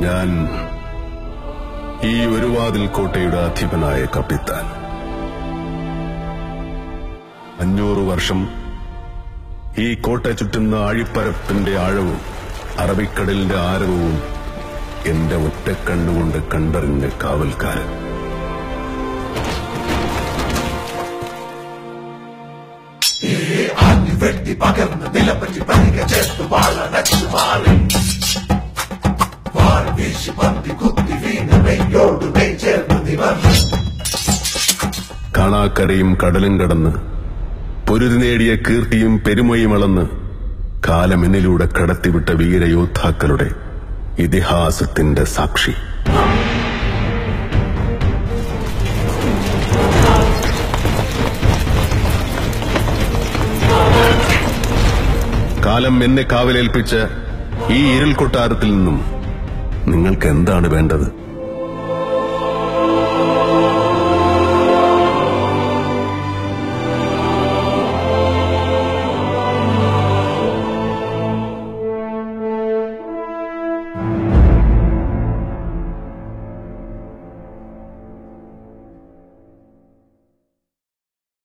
ഞാൻ ഈ ഒരു വാതിൽ കോട്ടയുടെ അധിപനായ കപ്പിത്താൻ 500 വർഷം ഈ കോട്ട ചുറ്റുന്ന ആഴിപ്പരപ്പിന്റെ ആഴവും അറബിക്കടലിന്റെ ആരവവും എന്റെ ഒറ്റക്കണ്ണുകൊണ്ട് കണ്ടറിഞ്ഞ കാവൽക്കാരൻ. വെട്ടി പകർന്ന് നിലപ്പറ്റി പരിക ചേർത്ത് വാളടച്ചു മാറി വാൾ വീശി പന്തി കുത്തി വീണ് മെയ്യോട് മെയ് ചേർന്ന് നിവർന്നു. കാണാക്കരയും കടലും കടന്ന് പൊരുതി നേടിയ കീർത്തിയും പെരുമയും അളന്ന് കാലമെന്നിലൂടെ കടത്തിവിട്ട വീരയോദ്ധാക്കളുടെ ഇതിഹാസത്തിന്റെ സാക്ഷി. കാലം എന്നെ കാവലേൽപ്പിച്ച ഈ ഇരുൾ കൊട്ടാരത്തിൽ നിന്നും നിങ്ങൾക്ക് എന്താണ് വേണ്ടത്?